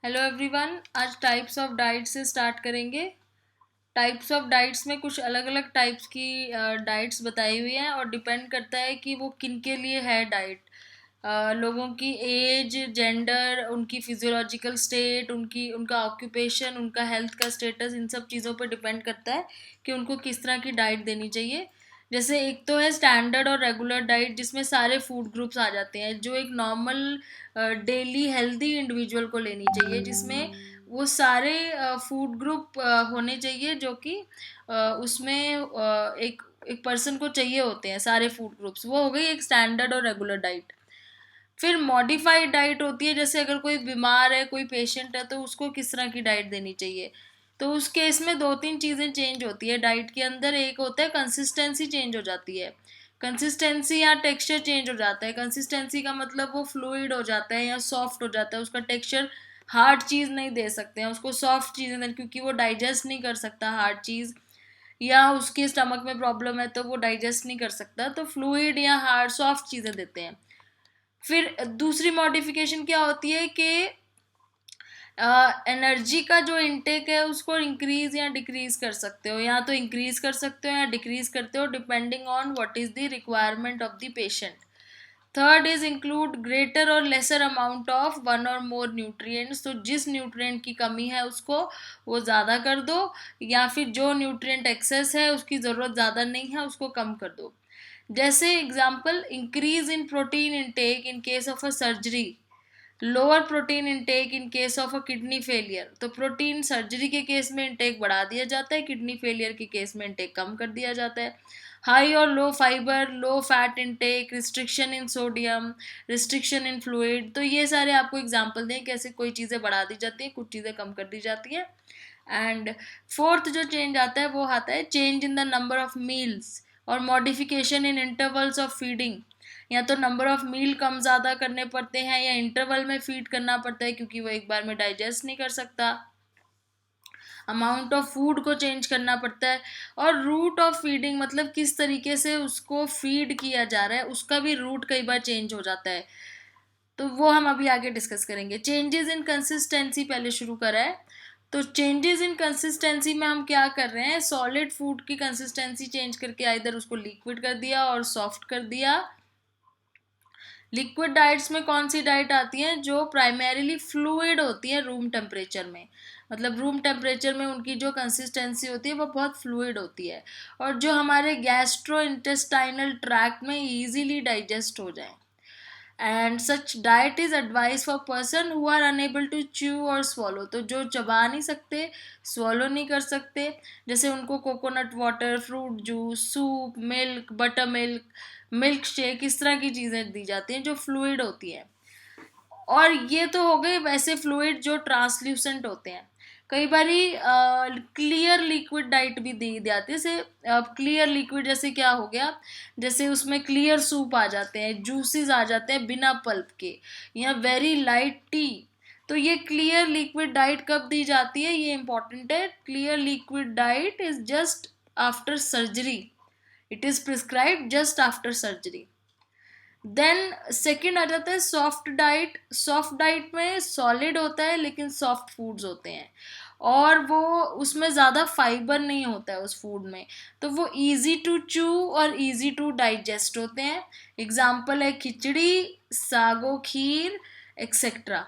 Hello everyone. आज types of diet से start करेंगे। टाइप्स ऑफ डाइट्स में कुछ अलग अलग टाइप्स की डाइट्स बताई हुई हैं और डिपेंड करता है कि वो किन के लिए है डाइट। लोगों की एज, जेंडर, उनकी फिजियोलॉजिकल स्टेट, उनका ऑक्यूपेशन, उनका हेल्थ का स्टेटस, इन सब चीज़ों पर डिपेंड करता है कि उनको किस तरह की डाइट देनी चाहिए। जैसे एक तो है स्टैंडर्ड और रेगुलर डाइट, जिसमें सारे फूड ग्रुप्स आ जाते हैं, जो एक नॉर्मल डेली हेल्दी इंडिविजुअल को लेनी चाहिए, जिसमें वो सारे फूड ग्रुप होने चाहिए जो कि उसमें एक एक पर्सन को चाहिए होते हैं सारे फूड ग्रुप्स। वो हो गई एक स्टैंडर्ड और रेगुलर डाइट। फिर मॉडिफाइड डाइट होती है, जैसे अगर कोई बीमार है, कोई पेशेंट है, तो उसको किस तरह की डाइट देनी चाहिए। तो उस केस में दो तीन चीज़ें चेंज होती है डाइट के अंदर। एक होता है कंसिस्टेंसी चेंज हो जाती है। कंसिस्टेंसी या टेक्सचर चेंज हो जाता है। कंसिस्टेंसी का मतलब वो फ्लूइड हो जाता है या सॉफ्ट हो जाता है, उसका टेक्सचर हार्ड चीज़ नहीं दे सकते हैं उसको, सॉफ्ट चीज़ें दें, क्योंकि वो डाइजेस्ट नहीं कर सकता हार्ड चीज़, या उसके स्टमक में प्रॉब्लम है तो वो डाइजेस्ट नहीं कर सकता, तो फ्लूइड या हार्ड सॉफ्ट चीज़ें देते हैं। फिर दूसरी मॉडिफिकेशन क्या होती है कि एनर्जी का जो इनटेक है उसको इंक्रीज या डिक्रीज कर सकते हो, या तो इंक्रीज कर सकते हो या डिक्रीज करते हो, depending on what is the requirement of the patient. Third is include greater और लेसर अमाउंट ऑफ वन और मोर न्यूट्रिएंट्स। तो जिस न्यूट्रिएंट की कमी है उसको वो ज़्यादा कर दो, या फिर जो न्यूट्रिएंट एक्सेस है, उसकी ज़रूरत ज़्यादा नहीं है, उसको कम कर दो। जैसे example, increase in protein intake in case of a surgery, lower protein intake in case of a kidney failure. तो प्रोटीन सर्जरी के केस में इनटेक बढ़ा दिया जाता है, किडनी फेलियर के केस में इनटेक कम कर दिया जाता है। हाई और low fibre, low fat intake, restriction in sodium, restriction in fluid. तो ये सारे आपको एग्जांपल दें कैसे कोई चीज़ें बढ़ा दी जाती हैं, कुछ चीज़ें कम कर दी जाती हैं। एंड फोर्थ जो चेंज आता है वो आता है change in the number of meals और modification in intervals of feeding. या तो नंबर ऑफ मील कम ज़्यादा करने पड़ते हैं, या इंटरवल में फीड करना पड़ता है, क्योंकि वो एक बार में डाइजेस्ट नहीं कर सकता। अमाउंट ऑफ फूड को चेंज करना पड़ता है। और रूट ऑफ फीडिंग, मतलब किस तरीके से उसको फीड किया जा रहा है, उसका भी रूट कई बार चेंज हो जाता है। तो वो हम अभी आगे डिस्कस करेंगे। चेंजेस इन कंसिस्टेंसी पहले शुरू करा है। तो चेंजेस इन कंसिस्टेंसी में हम क्या कर रहे हैं, सॉलिड फूड की कंसिस्टेंसी चेंज करके इधर उसको लिक्विड कर दिया और सॉफ्ट कर दिया। लिक्विड डाइट्स में कौन सी डाइट आती है, जो प्राइमरीली फ्लूइड होती है रूम टेम्परेचर में, मतलब रूम टेम्परेचर में उनकी जो कंसिस्टेंसी होती है वो बहुत फ्लूइड होती है, और जो हमारे गैस्ट्रो इंटेस्टाइनल ट्रैक्ट में इजीली डाइजेस्ट हो जाए। And such diet is advice for person who are unable to chew और स्वॉलो। तो जो चबा नहीं सकते, स्वॉलो नहीं कर सकते, जैसे उनको coconut water, fruit juice, soup, milk, butter milk, milk shake, इस तरह की चीज़ें दी जाती हैं जो फ्लूइड होती हैं। और ये तो हो गए वैसे फ्लूइड जो ट्रांसल्यूसेंट होते हैं। कई बारी क्लियर लिक्विड डाइट भी दी जाती है। जैसे क्लियर लिक्विड जैसे क्या हो गया, जैसे उसमें क्लियर सूप आ जाते हैं, जूसेस आ जाते हैं बिना पल्प के, या वेरी लाइट टी। तो ये क्लियर लिक्विड डाइट कब दी जाती है, ये इंपॉर्टेंट है। Clear liquid diet is just after surgery, it is prescribed just after surgery. Then second आ जाता है सॉफ्ट डाइट। सॉफ्ट डाइट में सॉलिड होता है लेकिन सॉफ्ट फूड्स होते हैं, और वो उसमें ज़्यादा फाइबर नहीं होता है उस फूड में, तो वो इजी टू चू और इजी टू डाइजेस्ट होते हैं। एग्जाम्पल है खिचड़ी, सागो खीर, एक्सेट्रा।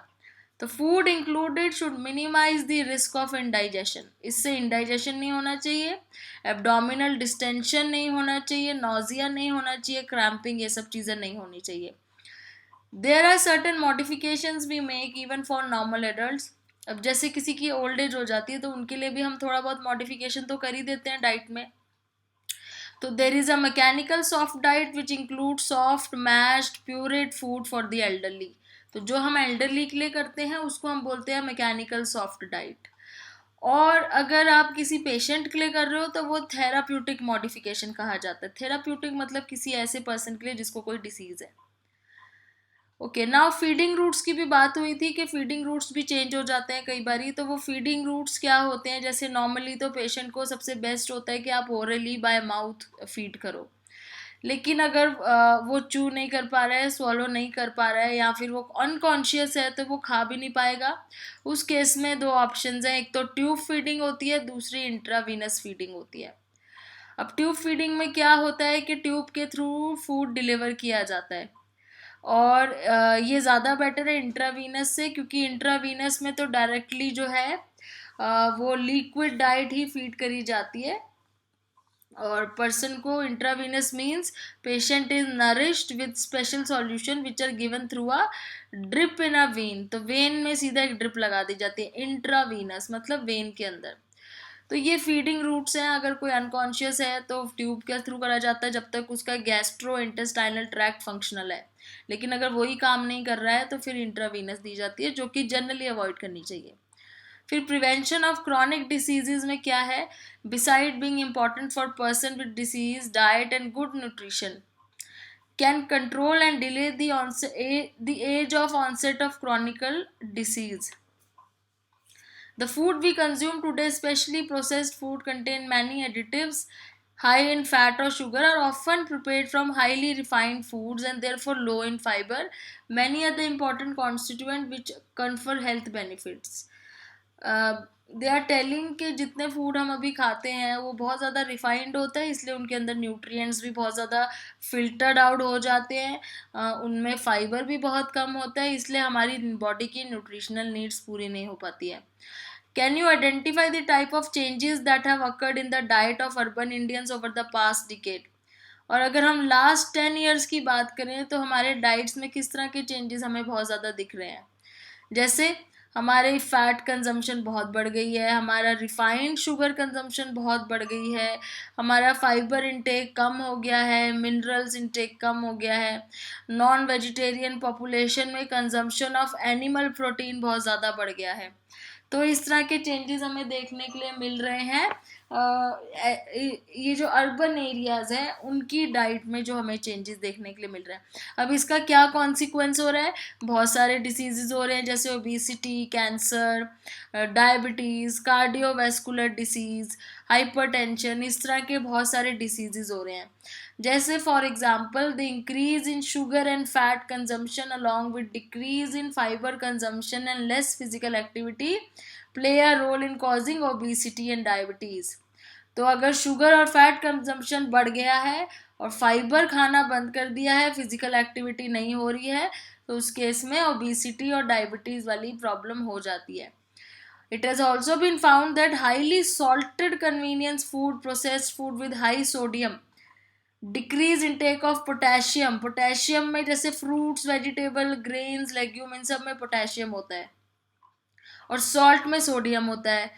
तो food included should minimise the risk of indigestion, इससे इंडाइजेशन नहीं होना चाहिए, एब्डोमिनल डिस्टेंशन नहीं होना चाहिए, नोजिया नहीं होना चाहिए, क्रैम्पिंग, ये सब चीज़ें नहीं होनी चाहिए। There are certain modifications we make even for normal adults. अब जैसे किसी की ओल्ड एज हो जाती है तो उनके लिए भी हम थोड़ा बहुत मॉडिफिकेशन तो कर ही देते हैं डाइट में। तो there is a mechanical soft diet which include soft mashed pureed food for the elderly. तो जो हम एल्डरली के लिए करते हैं उसको हम बोलते हैं मैकेनिकल सॉफ्ट डाइट। और अगर आप किसी पेशेंट के लिए कर रहे हो तो वो थेराप्यूटिक मॉडिफिकेशन कहा जाता है। थेराप्यूटिक मतलब किसी ऐसे पर्सन के लिए जिसको कोई डिसीज है। ओके, नाउ फीडिंग रूट्स की भी बात हुई थी कि फीडिंग रूट्स भी चेंज हो जाते हैं कई बारी। तो वो फीडिंग रूट्स क्या होते हैं, जैसे नॉर्मली तो पेशेंट को सबसे बेस्ट होता है कि आप ओरली बाय माउथ फीड करो, लेकिन अगर वो चू नहीं कर पा रहा है, स्वॉलो नहीं कर पा रहा है, या फिर वो अनकॉन्शियस है तो वो खा भी नहीं पाएगा। उस केस में दो ऑप्शंस हैं, एक तो ट्यूब फीडिंग होती है, दूसरी इंट्रावीनस फीडिंग होती है। अब ट्यूब फीडिंग में क्या होता है कि ट्यूब के थ्रू फूड डिलीवर किया जाता है, और ये ज़्यादा बेटर है इंट्रावीनस से, क्योंकि इंट्रावीनस में तो डायरेक्टली जो है वो लिक्विड डाइट ही फीड करी जाती है, और पर्सन को intravenous means patient is nourished with special solution which are given through a drip in a vein. तो वेन में सीधा एक ड्रिप लगा दी जाती है, इंट्रावीनस मतलब वेन के अंदर। तो ये फीडिंग रूट्स हैं। अगर कोई अनकॉन्शियस है तो ट्यूब के थ्रू करा जाता है जब तक उसका गैस्ट्रो इंटेस्टाइनल ट्रैक्ट फंक्शनल है, लेकिन अगर वही काम नहीं कर रहा है तो फिर इंट्रावीनस दी जाती है, जो कि जनरली अवॉइड करनी चाहिए। फिर प्रिवेंशन ऑफ क्रॉनिक डिसीजेज में क्या है, beside being important for person with disease, diet and good nutrition can control and delay the age of onset of chronical disease. The food we consume today, especially processed food, contain many additives high in fat or sugar, are often prepared from highly refined foods and therefore low in fiber. Many are the important constituents which confer health benefits. They are telling कि जितने food हम अभी खाते हैं वो बहुत ज़्यादा refined होता है, इसलिए उनके अंदर न्यूट्रिएंट्स भी बहुत ज़्यादा फिल्टर्ड आउट हो जाते हैं, उनमें फाइबर भी बहुत कम होता है, इसलिए हमारी बॉडी की न्यूट्रिशनल नीड्स पूरी नहीं हो पाती है। Can you identify the type of changes that have occurred in the diet of urban Indians over the past decade? और अगर हम लास्ट 10 ईयर्स की बात करें तो हमारे डाइट्स में किस तरह के चेंजेस हमें बहुत ज़्यादा दिख रहे हैं। जैसे हमारे फैट कंजम्पशन बहुत बढ़ गई है, हमारा रिफाइंड शुगर कंजम्पशन बहुत बढ़ गई है, हमारा फाइबर इंटेक कम हो गया है, मिनरल्स इंटेक कम हो गया है, नॉन वेजिटेरियन पॉपुलेशन में कंजम्पशन ऑफ एनिमल प्रोटीन बहुत ज़्यादा बढ़ गया है। तो इस तरह के चेंजेस हमें देखने के लिए मिल रहे हैं। ये जो अर्बन एरियाज हैं उनकी डाइट में जो हमें चेंजेस देखने के लिए मिल रहे हैं। अब इसका क्या कॉन्सिक्वेंस हो रहा है, बहुत सारे डिसीजेज हो रहे हैं, जैसे obesity, cancer, diabetes, cardiovascular disease, hypertension, इस तरह के बहुत सारे डिसीजेज हो रहे हैं। जैसे for example the increase in sugar and fat consumption along with decrease in fibre consumption and less physical activity play a role in causing obesity and diabetes. तो अगर शुगर और फैट कंजम्पशन बढ़ गया है और फाइबर खाना बंद कर दिया है, फिजिकल एक्टिविटी नहीं हो रही है, तो उस केस में ओबेसिटी और डायबिटीज़ वाली प्रॉब्लम हो जाती है। It has also been found that highly salted convenience food, processed food with high sodium, decrease intake of potassium. Potassium में जैसे फ्रूट्स, वेजिटेबल, ग्रेन्स, लेग्यूम, इन सब में पोटेशियम होता है, और सॉल्ट में सोडियम होता है।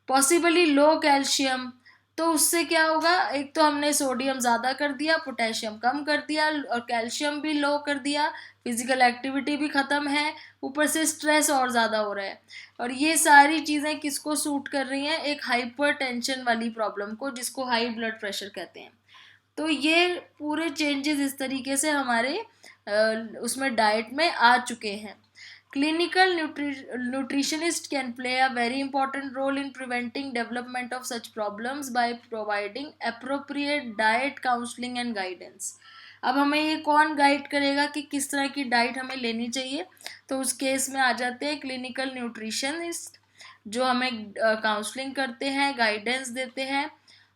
पॉसिबली लो कैल्शियम। तो उससे क्या होगा, एक तो हमने सोडियम ज़्यादा कर दिया, पोटेशियम कम कर दिया, और कैल्शियम भी लो कर दिया, फिजिकल एक्टिविटी भी ख़त्म है, ऊपर से स्ट्रेस और ज़्यादा हो रहा है। और ये सारी चीज़ें किसको सूट कर रही हैं, एक हाइपर टेंशन वाली प्रॉब्लम को, जिसको हाई ब्लड प्रेशर कहते हैं। तो ये पूरे चेंजेस इस तरीके से हमारे उसमें डाइट में आ चुके हैं। Clinical nutritionist can play a very important role in preventing development of such problems by providing appropriate diet counselling and guidance. अब हमें ये कौन गाइड करेगा कि किस तरह की डाइट हमें लेनी चाहिए, तो उस केस में आ जाते हैं क्लिनिकल न्यूट्रिशनिस्ट, जो हमें काउंसलिंग करते हैं, गाइडेंस देते हैं,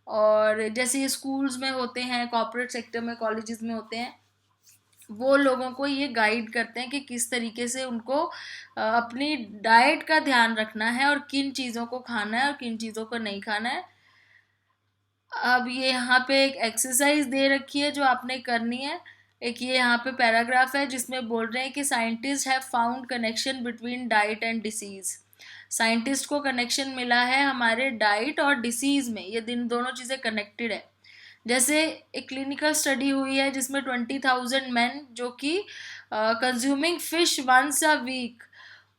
और जैसे ये स्कूल्स में होते हैं, कॉर्पोरेट सेक्टर में, कॉलेजेस में होते हैं, वो लोगों को ये गाइड करते हैं कि किस तरीके से उनको अपनी डाइट का ध्यान रखना है और किन चीज़ों को खाना है और किन चीज़ों को नहीं खाना है। अब ये यहाँ पे एक एक्सरसाइज दे रखी है जो आपने करनी है। एक ये यहाँ पे पैराग्राफ है जिसमें बोल रहे हैं कि scientist have found connection between diet and disease. Scientist को कनेक्शन मिला है हमारे डाइट और डिसीज़ में, ये दोनों चीज़ें कनेक्टेड है। जैसे एक क्लिनिकल स्टडी हुई है जिसमें 20,000 मैन जो कि consuming fish once a week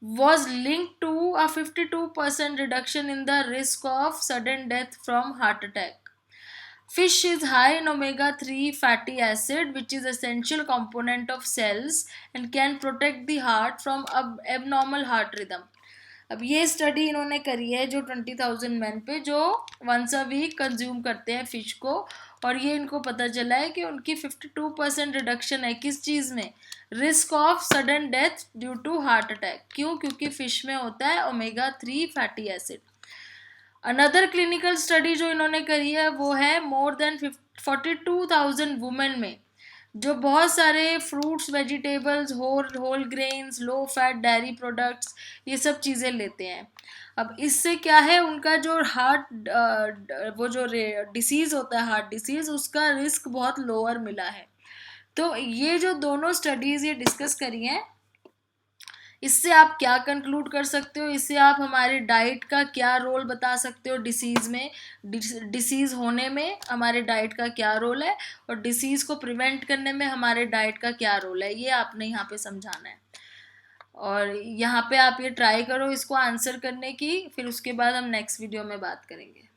was linked to a 52% reduction in the risk of sudden death from heart attack. Fish is high in omega-3 fatty acid, which is essential component of cells and can protect the heart from abnormal heart rhythm. अब ये study इन्होंने करी है जो 20,000 man पे जो once a week consume करते हैं फिश को, और ये इनको पता चला है कि उनकी 52% रिडक्शन है किस चीज़ में, risk of sudden death due to heart attack. क्यों? क्योंकि फिश में होता है omega 3 fatty acid. Another clinical study जो इन्होंने करी है वो है मोर देन 42,000 वुमेन में, जो बहुत सारे fruits, vegetables, whole grains, low fat dairy products, ये सब चीज़ें लेते हैं। अब इससे क्या है, उनका जो हार्ट वो जो डिसीज़ होता है, हार्ट डिसीज़, उसका रिस्क बहुत लोअर मिला है। तो ये जो दोनों स्टडीज़ ये डिस्कस करी हैं, इससे आप क्या कंक्लूड कर सकते हो, इससे आप हमारे डाइट का क्या रोल बता सकते हो डिसीज़ में, डिसीज़ होने में हमारे डाइट का क्या रोल है, और डिसीज़ को प्रिवेंट करने में हमारे डाइट का क्या रोल है, ये आपने यहाँ पे समझाना है। और यहाँ पे आप ये ट्राई करो इसको आंसर करने की, फिर उसके बाद हम नेक्स्ट वीडियो में बात करेंगे।